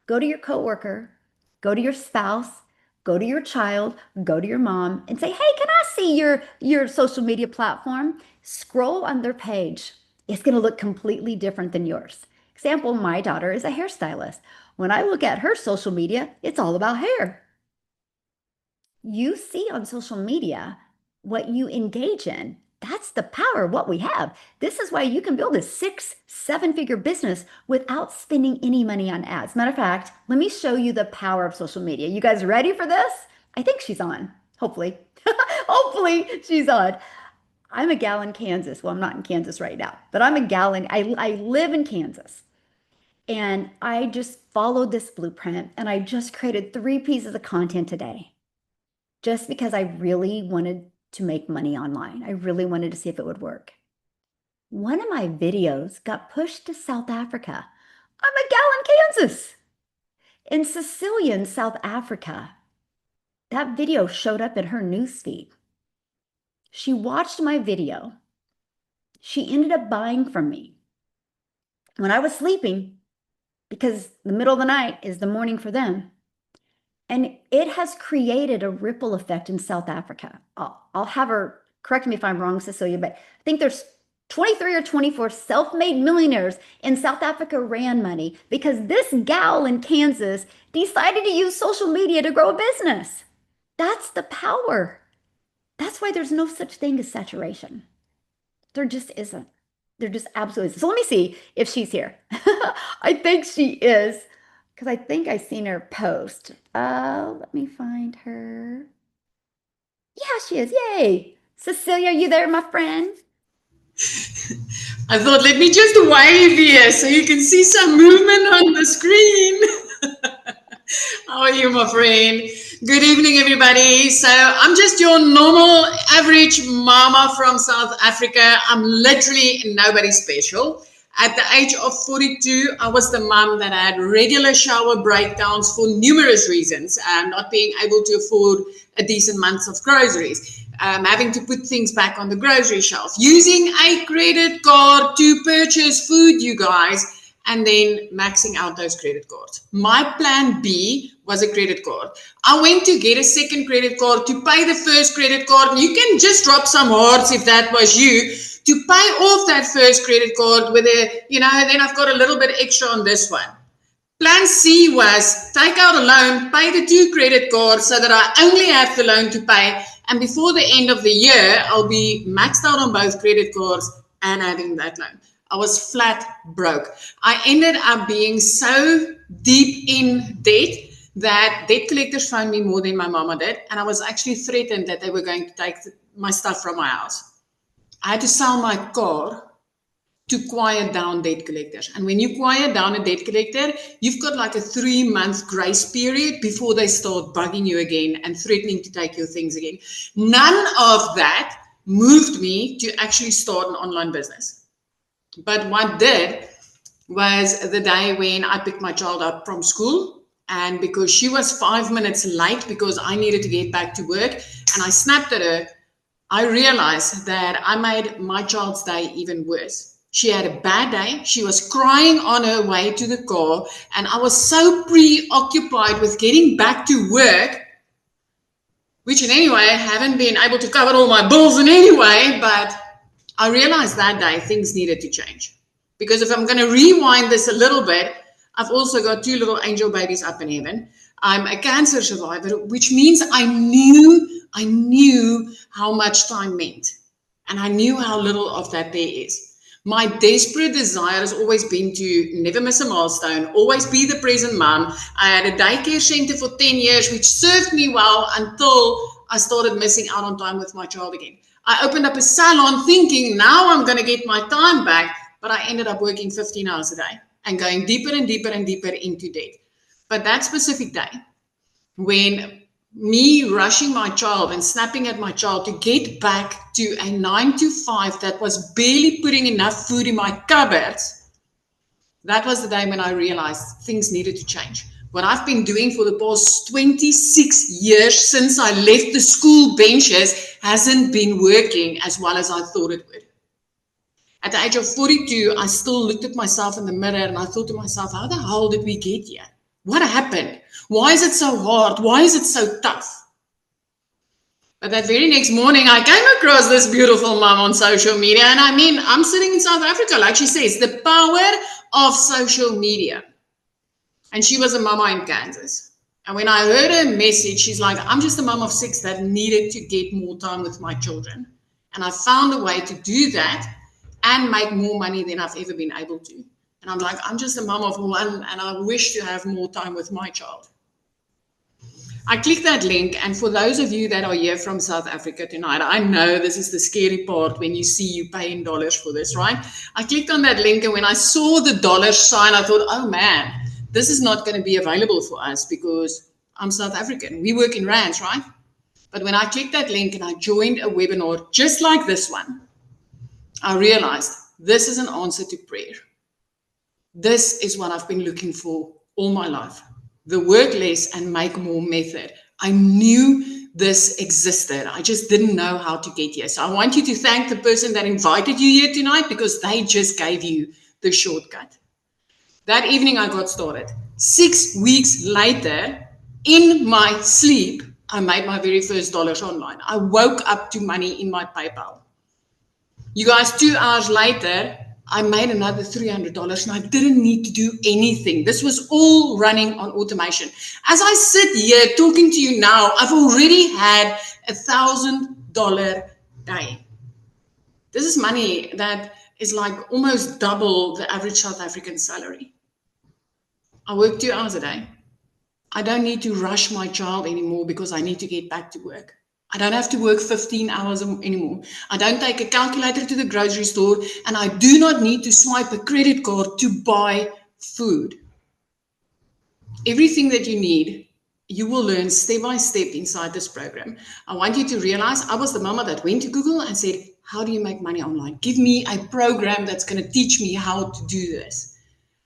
Go to your coworker, go to your spouse, go to your child, go to your mom and say, hey, can I see your social media platform? Scroll on their page. It's going to look completely different than yours. Example, my daughter is a hairstylist. When I look at her social media, it's all about hair. You see on social media what you engage in. That's the power of what we have. This is why you can build a 6, 7-figure business without spending any money on ads. Matter of fact, let me show you the power of social media. You guys ready for this? I think she's on, hopefully. Hopefully she's on. I'm a gal in Kansas. Well, I'm not in Kansas right now, but I'm a gal in, I live in Kansas. And I just followed this blueprint and I just created 3 pieces of content today just because I really wanted to make money online. I really wanted to see if it would work. One of my videos got pushed to South Africa. I'm a gal in Kansas. In Sicilian, South Africa, that video showed up in her newsfeed. She watched my video. She ended up buying from me. When I was sleeping, because the middle of the night is the morning for them, and it has created a ripple effect in South Africa. I'll have her correct me if I'm wrong, Cecilia, but I think there's 23 or 24 self-made millionaires in South Africa ran money because this gal in Kansas decided to use social media to grow a business. That's the power. That's why there's no such thing as saturation. There just isn't. There just absolutely isn't. So let me see if she's here. I think she is because I think I seen her post. Let me find her. Yeah, she is. Yay. Cecilia, you there, my friend? I thought, let me just wave here so you can see some movement on the screen. How are you, my friend? Good evening, everybody. So I'm just your normal, average mama from South Africa. I'm literally nobody special. At the age of 42, I was the mom that had regular shower breakdowns for numerous reasons, not being able to afford a decent month of groceries, having to put things back on the grocery shelf, using a credit card to purchase food, you guys, and then maxing out those credit cards. My plan B was a credit card. I went to get a second credit card to pay the first credit card. And you can just drop some hearts if that was you, to pay off that first credit card with then I've got a little bit extra on this one. Plan C was take out a loan, pay the 2 credit cards so that I only have the loan to pay. And before the end of the year, I'll be maxed out on both credit cards and having that loan. I was flat broke. I ended up being so deep in debt that debt collectors phoned me more than my mama did. And I was actually threatened that they were going to take my stuff from my house. I had to sell my car to quiet down debt collectors. And when you quiet down a debt collector, you've got like a 3-month grace period before they start bugging you again and threatening to take your things again. None of that moved me to actually start an online business. But what did was the day when I picked my child up from school, and because she was 5 minutes late because I needed to get back to work and I snapped at her, I realized that I made my child's day even worse. She had a bad day. She was crying on her way to the car, and I was so preoccupied with getting back to work, which in any way I haven't been able to cover all my bills in any way, but I realized that day things needed to change. Because if I'm going to rewind this a little bit, I've also got 2 little angel babies up in heaven. I'm a cancer survivor, which means I knew how much time meant. And I knew how little of that there is. My desperate desire has always been to never miss a milestone, always be the present mom. I had a daycare center for 10 years, which served me well until I started missing out on time with my child again. I opened up a salon thinking now I'm going to get my time back, but I ended up working 15 hours a day and going deeper and deeper and deeper into debt. But that specific day, when me rushing my child and snapping at my child to get back to a 9 to 5 that was barely putting enough food in my cupboards, that was the day when I realized things needed to change. What I've been doing for the past 26 years since I left the school benches hasn't been working as well as I thought it would. At the age of 42, I still looked at myself in the mirror and I thought to myself, how the hell did we get here? What happened? Why is it so hard? Why is it so tough? But that very next morning, I came across this beautiful mom on social media. And I mean, I'm sitting in South Africa, like she says, the power of social media. And she was a mama in Kansas. And when I heard her message, she's like, I'm just a mom of 6 that needed to get more time with my children. And I found a way to do that and make more money than I've ever been able to. And I'm like, I'm just a mom of 1 and I wish to have more time with my child. I clicked that link, and for those of you that are here from South Africa tonight, I know this is the scary part when you see you pay in dollars for this, right? I clicked on that link, and when I saw the dollar sign, I thought, oh man, this is not going to be available for us because I'm South African. We work in rands, right? But when I clicked that link and I joined a webinar just like this one, I realized this is an answer to prayer. This is what I've been looking for all my life. The work less and make more method. I knew this existed. I just didn't know how to get here. So I want you to thank the person that invited you here tonight because they just gave you the shortcut. That evening I got started. 6 weeks later, in my sleep, I made my very first dollars online. I woke up to money in my PayPal. You guys, 2 hours later, I made another $300 and I didn't need to do anything. This was all running on automation. As I sit here talking to you now, I've already had $1,000 day. This is money that is like almost double the average South African salary. I work 2 hours a day. I don't need to rush my child anymore because I need to get back to work. I don't have to work 15 hours anymore. I don't take a calculator to the grocery store, and I do not need to swipe a credit card to buy food. Everything that you need, you will learn step by step inside this program. I want you to realize I was the mama that went to Google and said, how do you make money online? Give me a program that's going to teach me how to do this.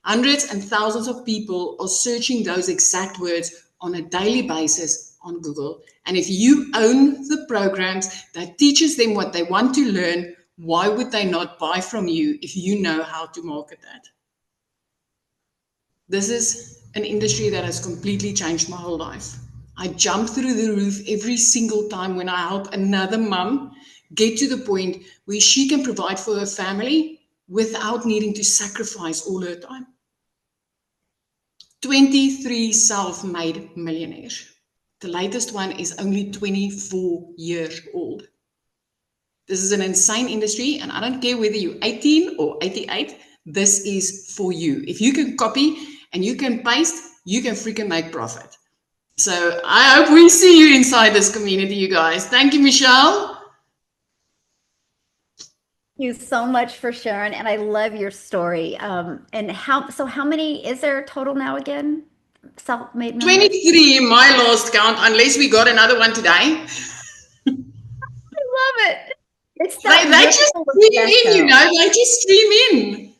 Hundreds and thousands of people are searching those exact words on a daily basis on Google. And if you own the programs that teaches them what they want to learn, why would they not buy from you if you know how to market that? This is an industry that has completely changed my whole life. I jump through the roof every single time when I help another mom get to the point where she can provide for her family without needing to sacrifice all her time. 23 self-made millionaires. The latest one is only 24 years old. This is an insane industry, and I don't care whether you're 18 or 88, this is for you. If you can copy and you can paste, you can freaking make profit. So I hope we see you inside this community, you guys. Thank you, Michelle. You so much for sharing, and I love your story. And how many is there total now again? Self-made members? 23, my last count, unless we got another one today. I love it. It's They just stream in, they just stream in.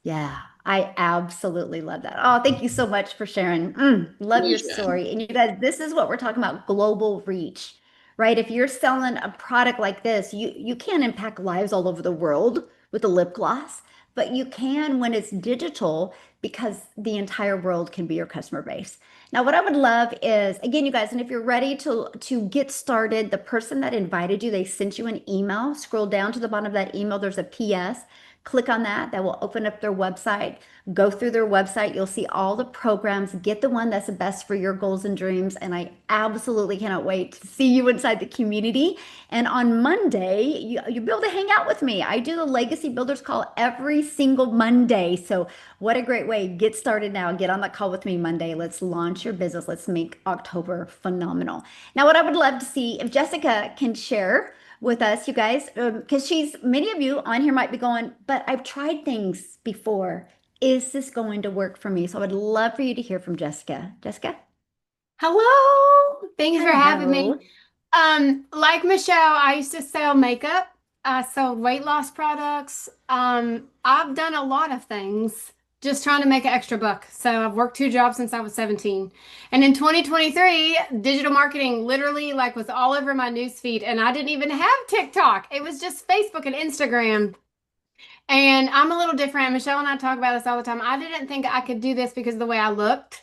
Yeah, I absolutely love that. Oh, thank you so much for sharing. Love your story. And you guys, this is what we're talking about, global reach. Right? If you're selling a product like this, you can't impact lives all over the world with a lip gloss, but you can when it's digital because the entire world can be your customer base. Now, what I would love is, again, you guys, and if you're ready to get started, the person that invited you, they sent you an email. Scroll down to the bottom of that email. There's a PS. Click on that. That will open up their website. Go through their website. You'll see all the programs. Get the one that's the best for your goals and dreams. And I absolutely cannot wait to see you inside the community. And on Monday, you'll be able to hang out with me. I do the Legacy Builders call every single Monday. So what a great way. Get started now. Get on that call with me Monday. Let's launch your business. Let's make October phenomenal. Now, what I would love to see, if Jessica can share with us, you guys, because many of you on here might be going, but I've tried things before. Is this going to work for me? So I would love for you to hear from Jessica. Jessica? Hello. Thanks for having me. Like Michelle, I used to sell makeup. I sold weight loss products. I've done a lot of things just trying to make an extra buck. So I've worked 2 jobs since I was 17. And in 2023, digital marketing literally was all over my newsfeed. And I didn't even have TikTok. It was just Facebook and Instagram. And I'm a little different. Michelle and I talk about this all the time. I didn't think I could do this because of the way I looked.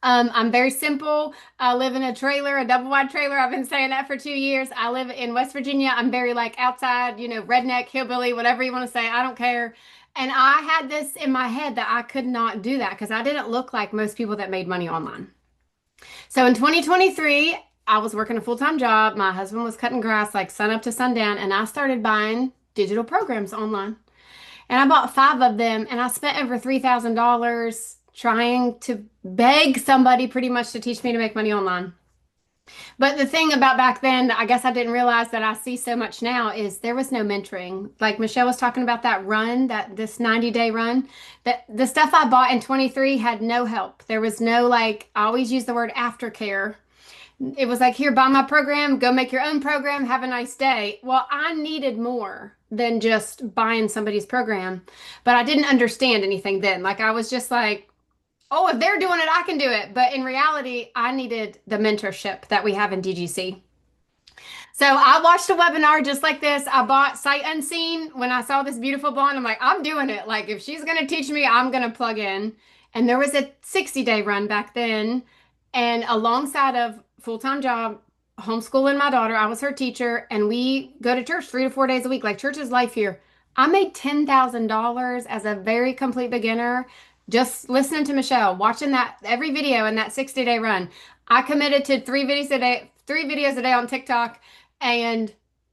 I'm very simple. I live in a trailer, a double wide trailer. I've been saying that for 2 years. I live in West Virginia. I'm very outside, redneck, hillbilly, whatever you want to say. I don't care. And I had this in my head that I could not do that because I didn't look like most people that made money online. So in 2023, I was working a full-time job. My husband was cutting grass sun up to sundown, and I started buying digital programs online. And I bought 5 of them, and I spent over $3,000 trying to beg somebody pretty much to teach me to make money online. But the thing about back then, I guess I didn't realize that I see so much now, is there was no mentoring. Like Michelle was talking about that run, this 90-day run, that the stuff I bought in 23 had no help. There was no, I always use the word aftercare. It was here, buy my program, go make your own program, have a nice day. Well, I needed more than just buying somebody's program, but I didn't understand anything then. I was just oh, if they're doing it, I can do it. But in reality, I needed the mentorship that we have in DGC. So I watched a webinar just like this. I bought Sight Unseen. When I saw this beautiful blonde, I'm I'm doing it. If she's going to teach me, I'm going to plug in. And there was a 60-day run back then. And alongside of full-time job, homeschooling my daughter, I was her teacher. And we go to church 3 to 4 days a week. Church is life here. I made $10,000 as a very complete beginner, just listening to Michelle, watching that every video in that 60-day run. I committed to 3 videos a day on TikTok. And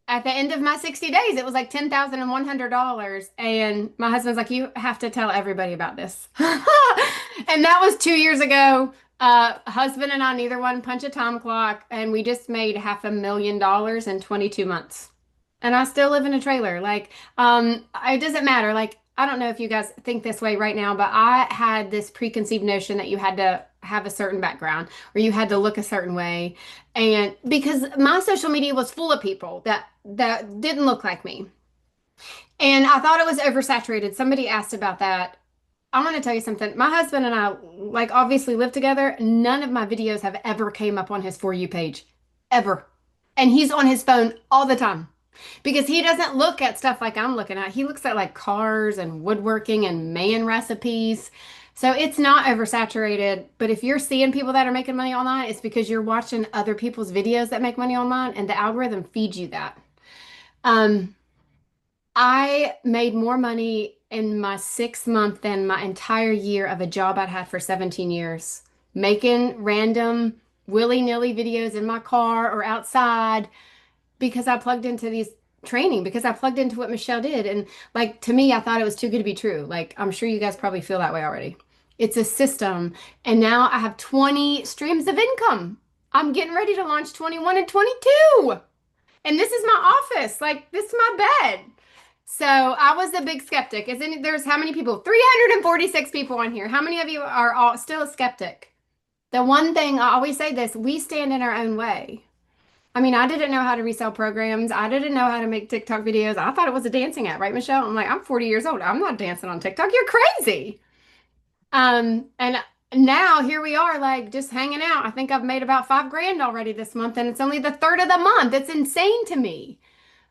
at the end of my 60 days, it was like $10,100. And my husband's like, you have to tell everybody about this. And that was 2 years ago. Husband and I, neither one punch a time clock, and we just made $500,000 in 22 months. And I still live in a trailer. Like, it doesn't matter. Like, I don't know if you guys think this way right now, but I had this preconceived notion that you had to have a certain background or you had to look a certain way. And because my social media was full of people that didn't look like me. And I thought it was oversaturated. Somebody asked about that. I want to tell you something. My husband and I, like, obviously live together. None of my videos have ever came up on his For You page, ever. And he's on his phone all the time because he doesn't look at stuff like I'm looking at. He looks at like cars and woodworking and man recipes. So it's not oversaturated. But if you're seeing people that are making money online, it's because you're watching other people's videos that make money online, and the algorithm feeds you that. I made more money in my 6 month than my entire year of a job I'd had for 17 years, making random willy-nilly videos in my car or outside because I plugged into these training, because I plugged into what Michelle did. And like, to me, I thought it was too good to be true. Like, I'm sure you guys probably feel that way already. It's a system. And now I have 20 streams of income. I'm getting ready to launch 21 and 22. And this is my office. Like, this is my bed. So I was a big skeptic. There's how many people? 346 people on here. How many of you are all still a skeptic? The one thing I always say this, we stand in our own way. I mean, I didn't know how to resell programs. I didn't know how to make TikTok videos. I thought it was a dancing app, right, Michelle? I'm like, I'm 40 years old. I'm not dancing on TikTok. You're crazy. And now here we are, like, just hanging out. I think I've made about $5,000 already this month, and it's only the third of the month. It's insane to me.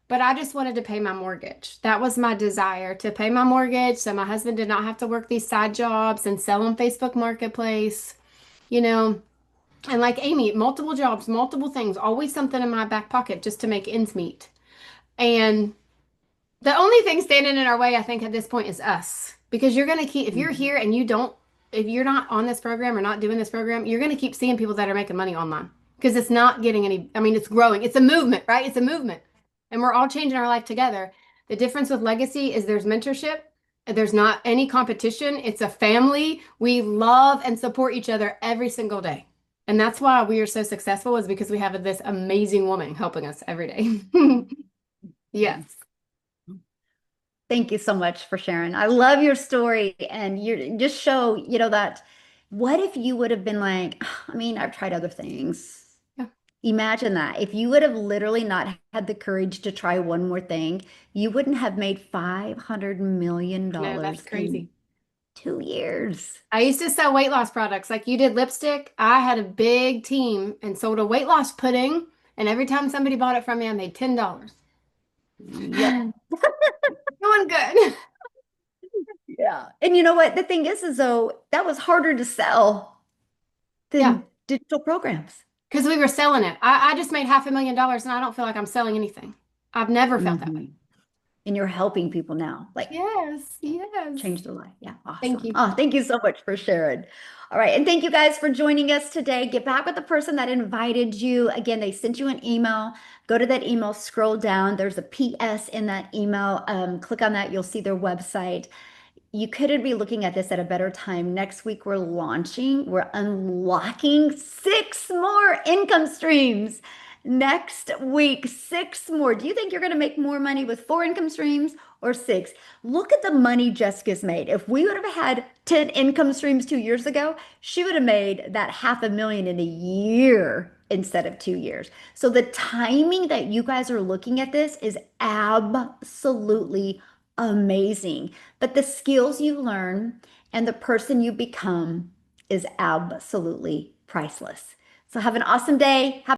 But I just wanted to pay my mortgage. That was my desire, to pay my mortgage so my husband did not have to work these side jobs and sell on Facebook Marketplace, you know. And like Amy, multiple jobs, multiple things, always something in my back pocket just to make ends meet. And the only thing standing in our way, I think, at this point is us. Because you're going to keep, if you're here and if you're not on this program or not doing this program, you're going to keep seeing people that are making money online. Because it's not getting any, I mean, it's growing. It's a movement, right? It's a movement. And we're all changing our life together. The difference with Legacy is there's mentorship. There's not any competition. It's a family. We love and support each other every single day. And that's why we are so successful, is because we have this amazing woman helping us every day. Yes. Thank you so much for sharing. I love your story, and you just show, that what if you would have been like, I mean, I've tried other things. Imagine that. If you would have literally not had the courage to try one more thing, you wouldn't have made $500 million No, that's crazy. in 2 years. I used to sell weight loss products. Like you did lipstick. I had a big team and sold a weight loss pudding. And every time somebody bought it from me, I made $10. Yep. Doing good. Yeah. And you know what? The thing is though, that was harder to sell than digital programs. Because we were selling it. I just made $500,000 and I don't feel like I'm selling anything. I've never felt that way. And you're helping people now. Like, yes. change their life. Yeah. Awesome. Thank you. Oh, thank you so much for sharing. All right. And thank you guys for joining us today. Get back with the person that invited you. Again, they sent you an email. Go to that email, scroll down. There's a PS in that email. Click on that. You'll see their website. You couldn't be looking at this at a better time. Next week, we're unlocking 6 more income streams. Next week, 6 more. Do you think you're going to make more money with 4 income streams or 6? Look at the money Jessica's made. If we would have had 10 income streams 2 years ago, she would have made that $500,000 in a year instead of 2 years. So the timing that you guys are looking at this is absolutely amazing. But the skills you learn and the person you become is absolutely priceless. So have an awesome day.